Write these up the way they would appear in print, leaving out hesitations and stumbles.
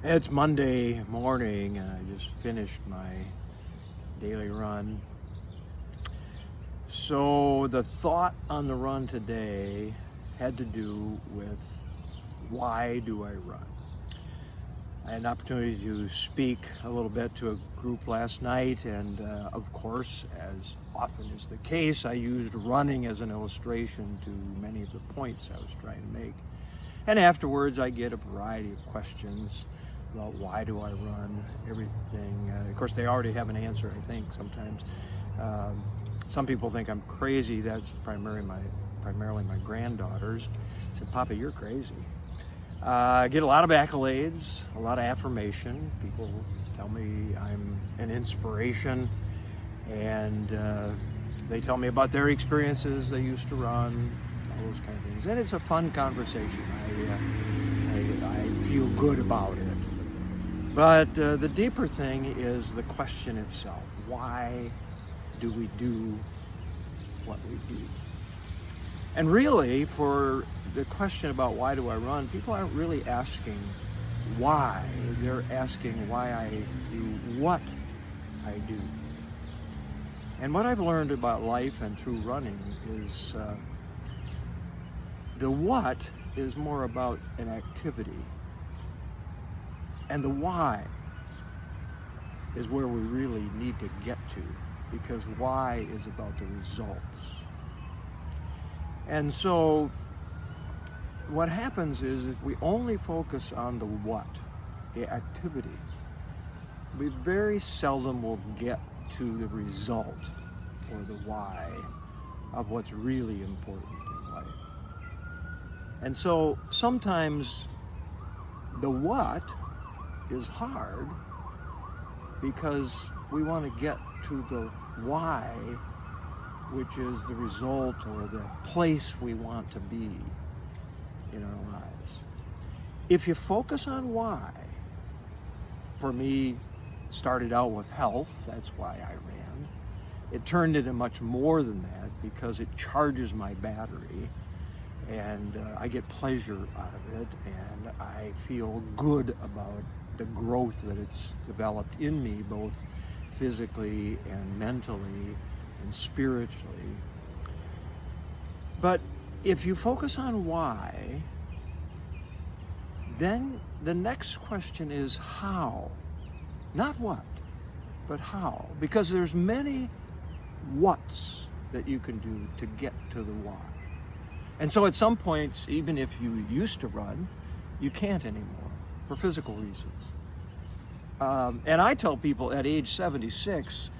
It's Monday morning and I just finished my daily run. So the thought on the run today had to do with why do I run? I had an opportunity to speak a little bit to a group last night, and of course, as often is the case, I used running as an illustration to many of the points I was trying to make. And afterwards, I get a variety of questions about why do I run, everything. Of course, they already have an answer, I think, sometimes. Some people think I'm crazy. That's primarily my granddaughters. I said, Papa, you're crazy. I get a lot of accolades, a lot of affirmation. People tell me I'm an inspiration, and they tell me about their experiences. They used to run, all those kind of things. And it's a fun conversation. I feel good about it. But the deeper thing is the question itself. Why do we do what we do? And really, for the question about why do I run, people aren't really asking why. They're asking why I do what I do. And what I've learned about life and through running is the what is more about an activity. And the why is where we really need to get to, because why is about the results. And so what happens is if we only focus on the what, the activity, we very seldom will get to the result or the why of what's really important in life. And so sometimes the what is hard because we want to get to the why, which is the result or the place we want to be in our lives. If you focus on why, for me, started out with health, that's why I ran. It turned into much more than that because it charges my battery, and I get pleasure out of it, and I feel good about the growth that it's developed in me, both physically and mentally and spiritually. But if you focus on why, then the next question is how. Not what, but how. Because there's many whats that you can do to get to the why. And so at some points, even if you used to run, you can't anymore for physical reasons. And I tell people at age 76,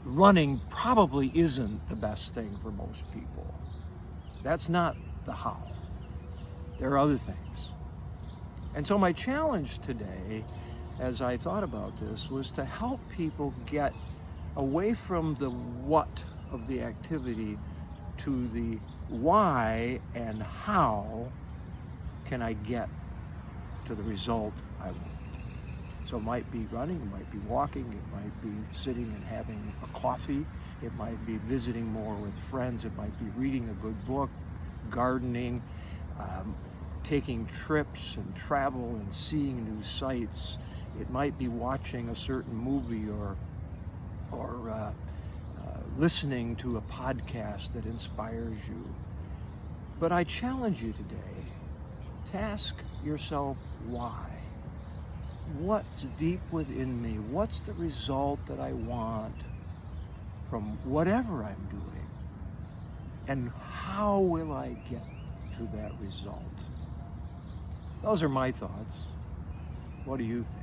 running probably isn't the best thing for most people. That's not the how. There are other things. And so my challenge today, as I thought about this, was to help people get away from the what of the activity to the why and how can I get to the result I want. So it might be running, it might be walking, it might be sitting and having a coffee, it might be visiting more with friends, it might be reading a good book, gardening, taking trips and travel and seeing new sights. It might be watching a certain movie or listening to a podcast that inspires you. But I challenge you today to ask yourself why. What's deep within me? What's the result that I want from whatever I'm doing? And how will I get to that result? Those are my thoughts. What do you think?